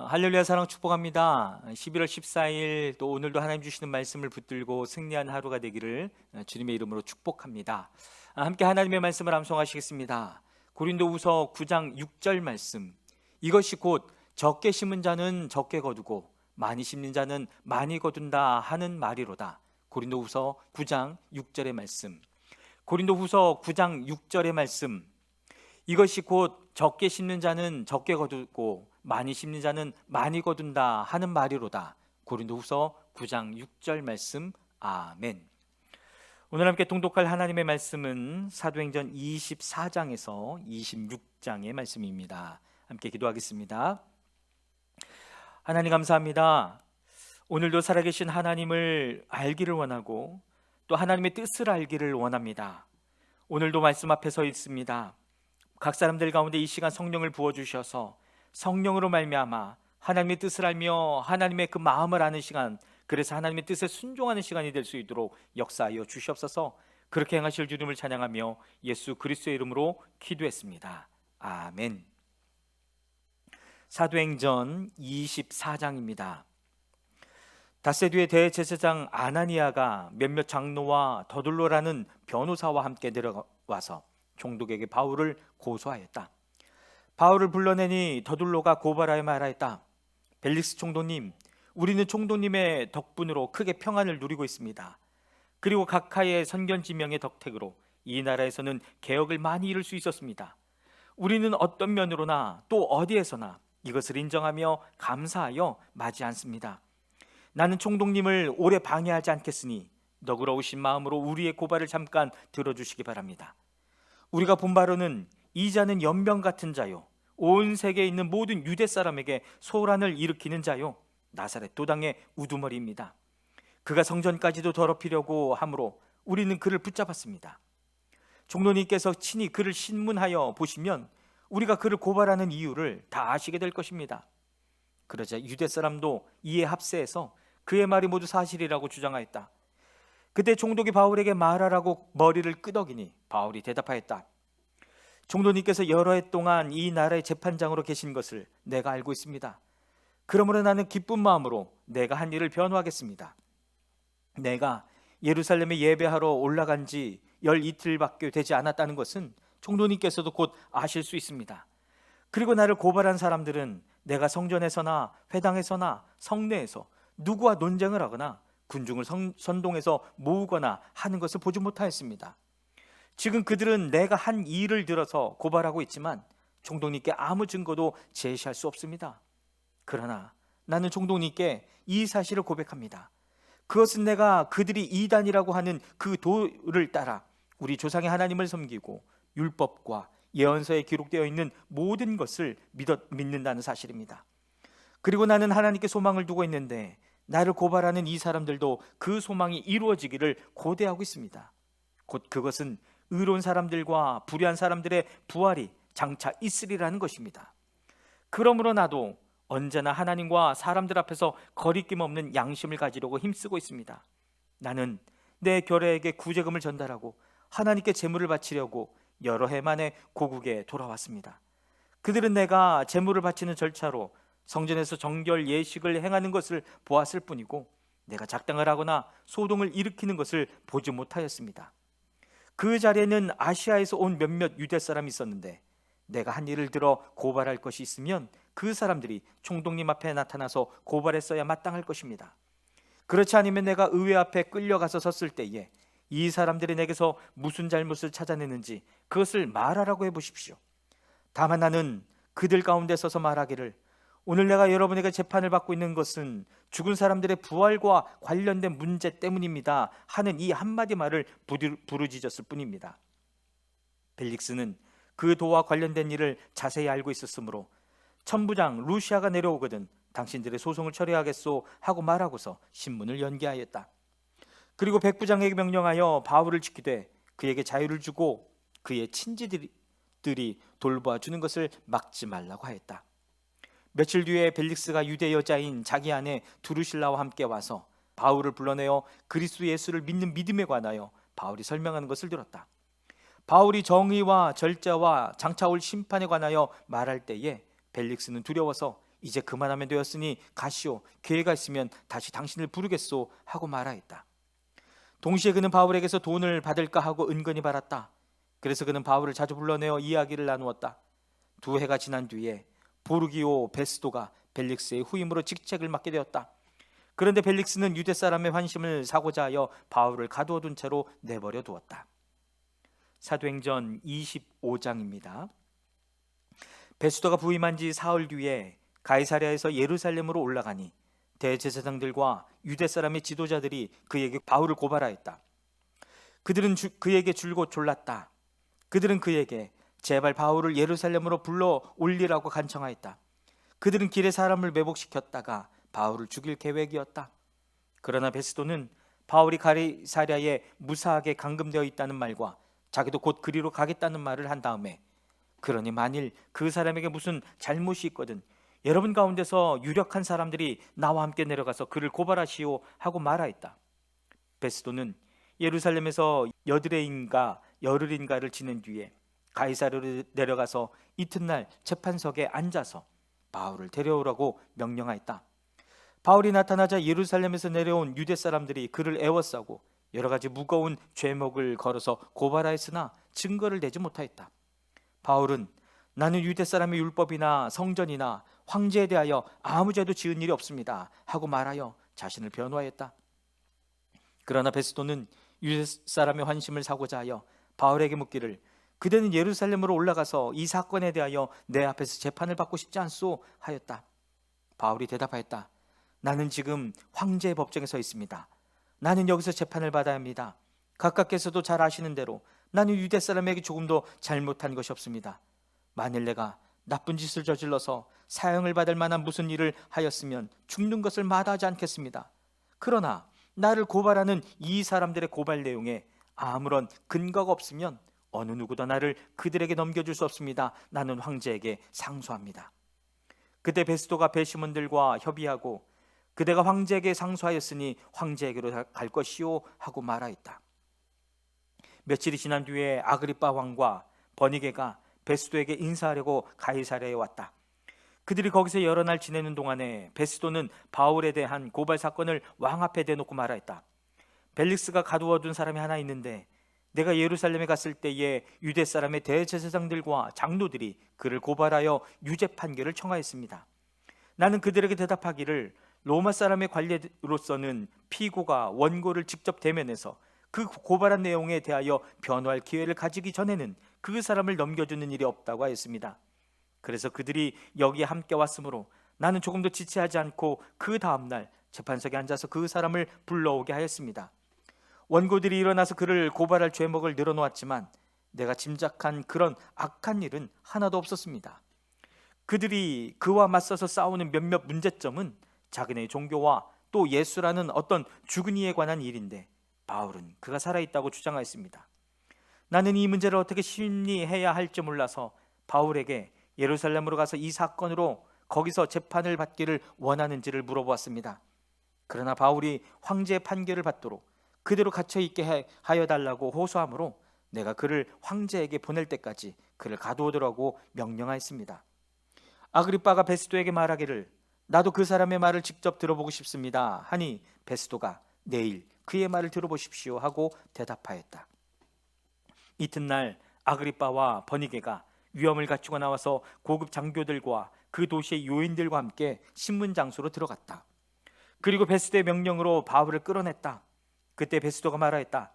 할렐루야 사랑 축복합니다. 11월 14일 또 오늘도 하나님 주시는 말씀을 붙들고 승리한 하루가 되기를 주님의 이름으로 축복합니다. 함께 하나님의 말씀을 암송하시겠습니다. 고린도후서 9장 6절 말씀. 이것이 곧 적게 심은 자는 적게 거두고 많이 심는 자는 많이 거둔다 하는 말이로다. 고린도후서 9장 6절의 말씀. 고린도후서 9장 6절의 말씀. 이것이 곧 적게 심는 자는 적게 거두고 많이 심는 자는 많이 거둔다 하는 말이로다. 고린도후서 9장 6절 말씀. 아멘. 오늘 함께 통독할 하나님의 말씀은 사도행전 24장에서 26장의 말씀입니다. 함께 기도하겠습니다. 하나님 감사합니다. 오늘도 살아계신 하나님을 알기를 원하고 또 하나님의 뜻을 알기를 원합니다. 오늘도 말씀 앞에 서 있습니다. 각 사람들 가운데 이 시간 성령을 부어주셔서 성령으로 말미암아 하나님의 뜻을 알며 하나님의 그 마음을 아는 시간, 그래서 하나님의 뜻에 순종하는 시간이 될 수 있도록 역사하여 주시옵소서. 그렇게 행하실 주님을 찬양하며 예수 그리스도의 이름으로 기도했습니다. 아멘. 사도행전 24장입니다. 닷새 뒤에 대제사장 아나니아가 몇몇 장로와 더둘로라는 변호사와 함께 내려와서 총독에게 바울을 고소하였다. 바울을 불러내니 더둘로가 고발하여 말하였다. 벨릭스 총독님, 우리는 총독님의 덕분으로 크게 평안을 누리고 있습니다. 그리고 각하의 선견지명의 덕택으로 이 나라에서는 개혁을 많이 이룰 수 있었습니다. 우리는 어떤 면으로나 또 어디에서나 이것을 인정하며 감사하여 마지 않습니다. 나는 총독님을 오래 방해하지 않겠으니 너그러우신 마음으로 우리의 고발을 잠깐 들어주시기 바랍니다. 우리가 본 바로는 이 자는 연병 같은 자요, 온 세계에 있는 모든 유대 사람에게 소란을 일으키는 자요, 나사렛 도당의 우두머리입니다. 그가 성전까지도 더럽히려고 하므로 우리는 그를 붙잡았습니다. 총독님께서 친히 그를 신문하여 보시면 우리가 그를 고발하는 이유를 다 아시게 될 것입니다. 그러자 유대 사람도 이에 합세해서 그의 말이 모두 사실이라고 주장하였다. 그때 총독이 바울에게 말하라고 머리를 끄덕이니 바울이 대답하였다. 총독님께서 여러 해 동안 이 나라의 재판장으로 계신 것을 내가 알고 있습니다. 그러므로 나는 기쁜 마음으로 내가 한 일을 변호하겠습니다. 내가 예루살렘에 예배하러 올라간 지 12일밖에 되지 않았다는 것은 총독님께서도 곧 아실 수 있습니다. 그리고 나를 고발한 사람들은 내가 성전에서나 회당에서나 성내에서 누구와 논쟁을 하거나 군중을 선동해서 모으거나 하는 것을 보지 못하였습니다. 지금 그들은 내가 한 일을 들어서 고발하고 있지만 총독님께 아무 증거도 제시할 수 없습니다. 그러나 나는 총독님께 이 사실을 고백합니다. 그것은 내가 그들이 이단이라고 하는 그 도를 따라 우리 조상의 하나님을 섬기고 율법과 예언서에 기록되어 있는 모든 것을 믿는다는 사실입니다. 그리고 나는 하나님께 소망을 두고 있는데 나를 고발하는 이 사람들도 그 소망이 이루어지기를 고대하고 있습니다. 곧 그것은 의로운 사람들과 불의한 사람들의 부활이 장차 있으리라는 것입니다. 그러므로 나도 언제나 하나님과 사람들 앞에서 거리낌 없는 양심을 가지려고 힘쓰고 있습니다. 나는 내 결례에게 구제금을 전달하고 하나님께 제물을 바치려고 여러 해 만에 고국에 돌아왔습니다. 그들은 내가 제물을 바치는 절차로 성전에서 정결 예식을 행하는 것을 보았을 뿐이고 내가 작당을 하거나 소동을 일으키는 것을 보지 못하였습니다. 그 자리에는 아시아에서 온 몇몇 유대 사람이 있었는데 내가 한 일을 들어 고발할 것이 있으면 그 사람들이 총독님 앞에 나타나서 고발했어야 마땅할 것입니다. 그렇지 않으면 내가 의회 앞에 끌려가서 섰을 때에 이 사람들이 내게서 무슨 잘못을 찾아내는지 그것을 말하라고 해보십시오. 다만 나는 그들 가운데 서서 말하기를 오늘 내가 여러분에게 재판을 받고 있는 것은 죽은 사람들의 부활과 관련된 문제 때문입니다 하는 이 한마디 말을 부르짖었을 뿐입니다. 벨릭스는 그 도와 관련된 일을 자세히 알고 있었으므로 천부장 루시아가 내려오거든 당신들의 소송을 처리하겠소 하고 말하고서 신문을 연기하였다. 그리고 백부장에게 명령하여 바울을 지키되 그에게 자유를 주고 그의 친지들이 돌보아 주는 것을 막지 말라고 하였다. 며칠 뒤에 벨릭스가 유대 여자인 자기 아내 두루실라와 함께 와서 바울을 불러내어 그리스도 예수를 믿는 믿음에 관하여 바울이 설명하는 것을 들었다. 바울이 정의와 절자와 장차 올 심판에 관하여 말할 때에 벨릭스는 두려워서 이제 그만하면 되었으니 가시오. 기회가 있으면 다시 당신을 부르겠소 하고 말하였다. 동시에 그는 바울에게서 돈을 받을까 하고 은근히 바랐다. 그래서 그는 바울을 자주 불러내어 이야기를 나누었다. 2해가 지난 뒤에 보르기오 베스도가 벨릭스의 후임으로 직책을 맡게 되었다. 그런데 벨릭스는 유대 사람의 환심을 사고자 하여 바울을 가두어 둔 채로 내버려 두었다. 사도행전 25장입니다. 베스도가 부임한 지 사흘 뒤에 가이사랴에서 예루살렘으로 올라가니 대제사장들과 유대 사람의 지도자들이 그에게 바울을 고발하였다. 그들은 그에게 줄곧 졸랐다. 그들은 그에게 제발 바울을 예루살렘으로 불러 올리라고 간청하였다. 그들은 길에 사람을 매복시켰다가 바울을 죽일 계획이었다. 그러나 베스도는 바울이 가이사랴에 무사하게 감금되어 있다는 말과 자기도 곧 그리로 가겠다는 말을 한 다음에, 그러니 만일 그 사람에게 무슨 잘못이 있거든 여러분 가운데서 유력한 사람들이 나와 함께 내려가서 그를 고발하시오 하고 말하였다. 베스도는 예루살렘에서 여드레인가 열흘인가를 지낸 뒤에 가이사랴로 내려가서 이튿날 재판석에 앉아서 바울을 데려오라고 명령하였다. 바울이 나타나자 예루살렘에서 내려온 유대 사람들이 그를 애워싸고 여러 가지 무거운 죄목을 걸어서 고발하였으나 증거를 내지 못하였다. 바울은 나는 유대 사람의 율법이나 성전이나 황제에 대하여 아무 죄도 지은 일이 없습니다 하고 말하여 자신을 변호하였다. 그러나 베스도는 유대 사람의 환심을 사고자 하여 바울에게 묻기를, 그대는 예루살렘으로 올라가서 이 사건에 대하여 내 앞에서 재판을 받고 싶지 않소 하였다. 바울이 대답하였다. 나는 지금 황제의 법정에 서 있습니다. 나는 여기서 재판을 받아야 합니다. 각각께서도 잘 아시는 대로 나는 유대 사람에게 조금도 잘못한 것이 없습니다. 만일 내가 나쁜 짓을 저질러서 사형을 받을 만한 무슨 일을 하였으면 죽는 것을 마다하지 않겠습니다. 그러나 나를 고발하는 이 사람들의 고발 내용에 아무런 근거가 없으면 어느 누구도 나를 그들에게 넘겨줄 수 없습니다. 나는 황제에게 상소합니다. 그때 베스도가 배심원들과 협의하고 그대가 황제에게 상소하였으니 황제에게로 갈 것이요 하고 말하였다. 며칠이 지난 뒤에 아그리빠 왕과 버니게가 베스도에게 인사하려고 가이사랴에 왔다. 그들이 거기서 여러 날 지내는 동안에 베스도는 바울에 대한 고발 사건을 왕 앞에 대놓고 말하였다. 벨릭스가 가두어둔 사람이 하나 있는데 내가 예루살렘에 갔을 때에 유대 사람의 대제사장들과 장로들이 그를 고발하여 유죄 판결을 청하였습니다. 나는 그들에게 대답하기를, 로마 사람의 관례로서는 피고가 원고를 직접 대면해서 그 고발한 내용에 대하여 변호할 기회를 가지기 전에는 그 사람을 넘겨주는 일이 없다고 하였습니다. 그래서 그들이 여기에 함께 왔으므로 나는 조금도 지체하지 않고 그 다음날 재판석에 앉아서 그 사람을 불러오게 하였습니다. 원고들이 일어나서 그를 고발할 죄목을 늘어놓았지만 내가 짐작한 그런 악한 일은 하나도 없었습니다. 그들이 그와 맞서서 싸우는 몇몇 문제점은 자기네 종교와 또 예수라는 어떤 죽은 이에 관한 일인데 바울은 그가 살아있다고 주장하였습니다. 나는 이 문제를 어떻게 심리해야 할지 몰라서 바울에게 예루살렘으로 가서 이 사건으로 거기서 재판을 받기를 원하는지를 물어보았습니다. 그러나 바울이 황제의 판결을 받도록 그대로 갇혀있게 하여 달라고 호소하므로 내가 그를 황제에게 보낼 때까지 그를 가두어두라고 명령하였습니다. 아그리빠가 베스도에게 말하기를, 나도 그 사람의 말을 직접 들어보고 싶습니다 하니 베스도가 내일 그의 말을 들어보십시오 하고 대답하였다. 이튿날 아그리빠와 버니게가 위엄을 갖추고 나와서 고급 장교들과 그 도시의 요인들과 함께 신문 장소로 들어갔다. 그리고 베스도의 명령으로 바울을 끌어냈다. 그때 베스도가 말하였다.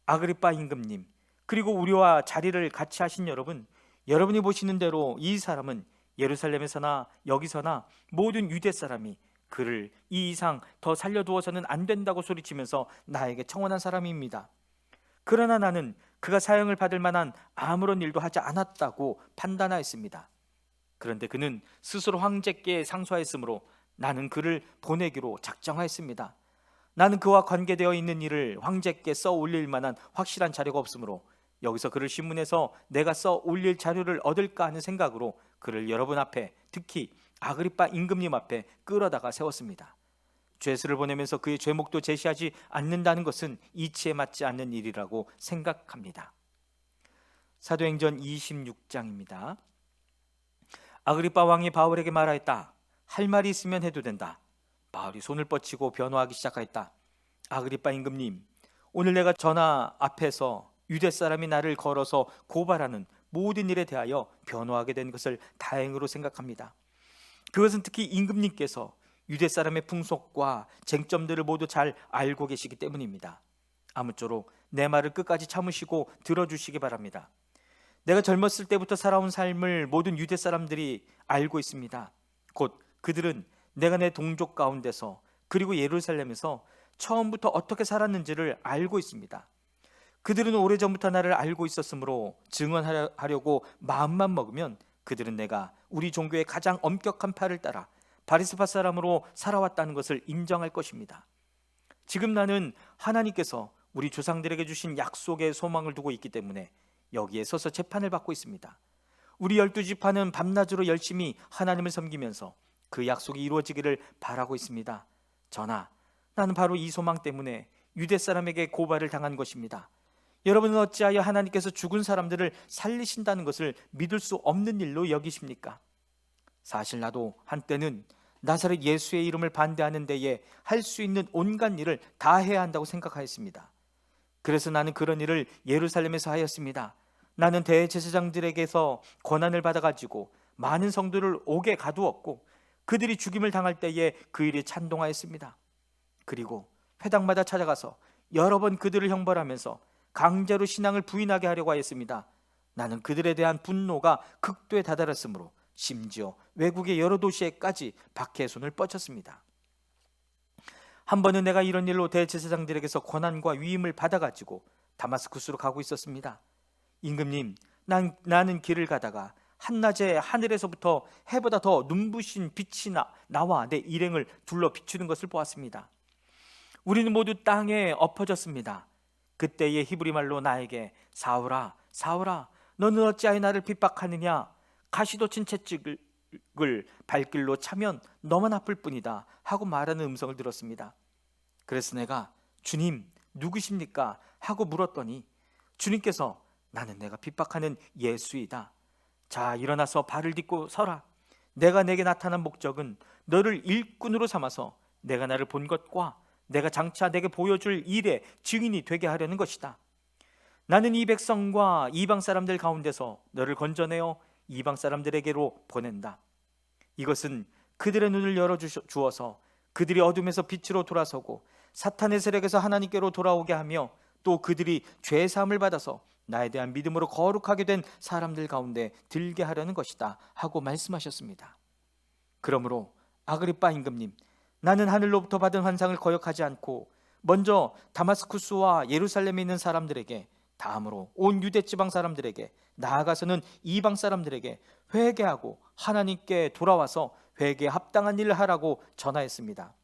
아그리빠 임금님, 그리고 우리와 자리를 같이 하신 여러분, 여러분이 보시는 대로 이 사람은 예루살렘에서나 여기서나 모든 유대 사람이 그를 이 이상 더 살려두어서는 안 된다고 소리치면서 나에게 청원한 사람입니다. 그러나 나는 그가 사형을 받을 만한 아무런 일도 하지 않았다고 판단하였습니다. 그런데 그는 스스로 황제께 상소하였으므로 나는 그를 보내기로 작정하였습니다. 나는 그와 관계되어 있는 일을 황제께 써 올릴 만한 확실한 자료가 없으므로 여기서 그를 신문해서 내가 써 올릴 자료를 얻을까 하는 생각으로 그를 여러분 앞에, 특히 아그리빠 임금님 앞에 끌어다가 세웠습니다. 죄수를 보내면서 그의 죄목도 제시하지 않는다는 것은 이치에 맞지 않는 일이라고 생각합니다. 사도행전 26장입니다. 아그리빠 왕이 바울에게 말하였다. 할 말이 있으면 해도 된다. 바울이 손을 뻗치고 변호하기 시작하였다. 아그리빠 임금님, 오늘 내가 전하 앞에서 유대 사람이 나를 걸어서 고발하는 모든 일에 대하여 변호하게 된 것을 다행으로 생각합니다. 그것은 특히 임금님께서 유대 사람의 풍속과 쟁점들을 모두 잘 알고 계시기 때문입니다. 아무쪼록 내 말을 끝까지 참으시고 들어주시기 바랍니다. 내가 젊었을 때부터 살아온 삶을 모든 유대 사람들이 알고 있습니다. 곧 그들은 내가 내 동족 가운데서 그리고 예루살렘에서 처음부터 어떻게 살았는지를 알고 있습니다. 그들은 오래전부터 나를 알고 있었으므로 증언하려고 마음만 먹으면 그들은 내가 우리 종교의 가장 엄격한 팔을 따라 바리스파 사람으로 살아왔다는 것을 인정할 것입니다. 지금 나는 하나님께서 우리 조상들에게 주신 약속에 소망을 두고 있기 때문에 여기에 서서 재판을 받고 있습니다. 우리 12지파는 밤낮으로 열심히 하나님을 섬기면서 그 약속이 이루어지기를 바라고 있습니다. 전하, 나는 바로 이 소망 때문에 유대 사람에게 고발을 당한 것입니다. 여러분은 어찌하여 하나님께서 죽은 사람들을 살리신다는 것을 믿을 수 없는 일로 여기십니까? 사실 나도 한때는 나사렛 예수의 이름을 반대하는 데에 할 수 있는 온갖 일을 다 해야 한다고 생각하였습니다. 그래서 나는 그런 일을 예루살렘에서 하였습니다. 나는 대제사장들에게서 권한을 받아가지고 많은 성도를 옥에 가두었고 그들이 죽임을 당할 때에 그 일에 찬동하였습니다. 그리고 회당마다 찾아가서 여러 번 그들을 형벌하면서 강제로 신앙을 부인하게 하려고 하였습니다. 나는 그들에 대한 분노가 극도에 다다랐으므로 심지어 외국의 여러 도시에까지 박해의 손을 뻗쳤습니다. 한 번은 내가 이런 일로 대제사장들에게서 권한과 위임을 받아가지고 다마스쿠스로 가고 있었습니다. 임금님, 나는 길을 가다가 한낮에 하늘에서부터 해보다 더 눈부신 빛이 나와 내 일행을 둘러 비추는 것을 보았습니다. 우리는 모두 땅에 엎어졌습니다. 그때의 히브리 말로 나에게 사울아, 사울아, 너는 어찌하여 나를 핍박하느냐? 가시도 친 채찍을 발길로 차면 너만 아플 뿐이다 하고 말하는 음성을 들었습니다. 그래서 내가 주님 누구십니까? 하고 물었더니 주님께서 나는 내가 핍박하는 예수이다. 자, 일어나서 발을 딛고 서라. 내가 내게 나타난 목적은 너를 일꾼으로 삼아서 내가 나를 본 것과 내가 장차 내게 보여줄 일의 증인이 되게 하려는 것이다. 나는 이 백성과 이방 사람들 가운데서 너를 건져내어 이방 사람들에게로 보낸다. 이것은 그들의 눈을 열어주어서 그들이 어둠에서 빛으로 돌아서고 사탄의 세력에서 하나님께로 돌아오게 하며 또 그들이 죄사함을 받아서 나에 대한 믿음으로 거룩하게 된 사람들 가운데 들게 하려는 것이다 하고 말씀하셨습니다. 그러므로 아그리빠 임금님, 나는 하늘로부터 받은 환상을 거역하지 않고 먼저 다마스쿠스와 예루살렘에 있는 사람들에게, 다음으로 온 유대 지방 사람들에게, 나아가서는 이방 사람들에게 회개하고 하나님께 돌아와서 회개에 합당한 일을 하라고 전하였습니다.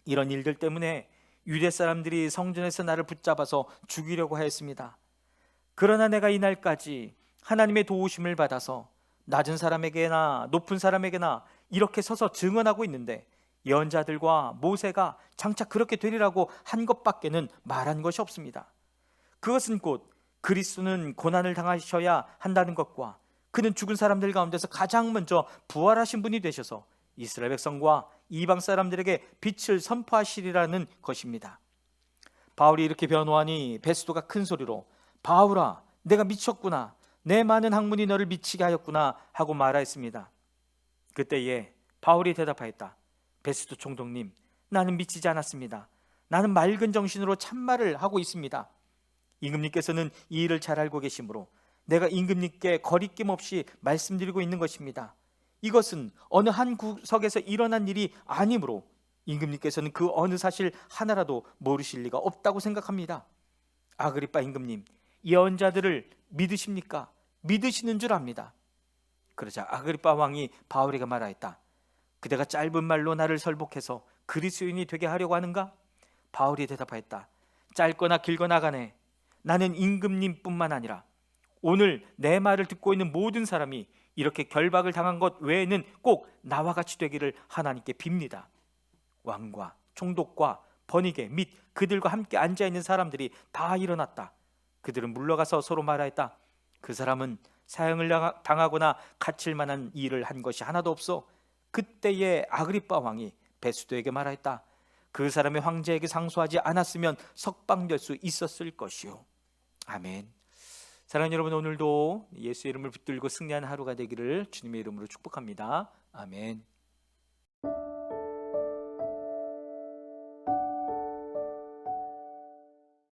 이런 일들 때문에 유대 사람들이 성전에서 나를 붙잡아서 죽이려고 하였습니다. 그러나 내가 이날까지 하나님의 도우심을 받아서 낮은 사람에게나 높은 사람에게나 이렇게 서서 증언하고 있는데 예언자들과 모세가 장차 그렇게 되리라고 한 것밖에는 말한 것이 없습니다. 그것은 곧 그리스도는 고난을 당하셔야 한다는 것과 그는 죽은 사람들 가운데서 가장 먼저 부활하신 분이 되셔서 이스라엘 백성과 이방 사람들에게 빛을 선포하시리라는 것입니다. 바울이 이렇게 변호하니 베스도가 큰 소리로 바울아, 내가 미쳤구나, 내 많은 학문이 너를 미치게 하였구나 하고 말하였습니다. 그때에 바울이 대답하였다. 베스도 총독님, 나는 미치지 않았습니다. 나는 맑은 정신으로 참말을 하고 있습니다. 임금님께서는 이 일을 잘 알고 계시므로 내가 임금님께 거리낌 없이 말씀드리고 있는 것입니다. 이것은 어느 한 구석에서 일어난 일이 아니므로 임금님께서는 그 어느 사실 하나라도 모르실 리가 없다고 생각합니다. 아그리빠 임금님, 예언자들을 믿으십니까? 믿으시는 줄 압니다. 그러자 아그리빠 왕이 바울에게 말하였다. 그대가 짧은 말로 나를 설복해서 그리스도인이 되게 하려고 하는가? 바울이 대답하였다. 짧거나 길거나 간에 나는 임금님뿐만 아니라 오늘 내 말을 듣고 있는 모든 사람이 이렇게 결박을 당한 것 외에는 꼭 나와 같이 되기를 하나님께 빕니다. 왕과 총독과 번이게 및 그들과 함께 앉아있는 사람들이 다 일어났다. 그들은 물러가서 서로 말하였다. 그 사람은 사형을 당하거나 갇힐 만한 일을 한 것이 하나도 없어. 그때의 아그리빠 왕이 베스도에게 말하였다. 그 사람의 황제에게 상소하지 않았으면 석방될 수 있었을 것이요. 아멘. 사랑하는 여러분, 오늘도 예수의 이름을 붙들고 승리하는 하루가 되기를 주님의 이름으로 축복합니다. 아멘.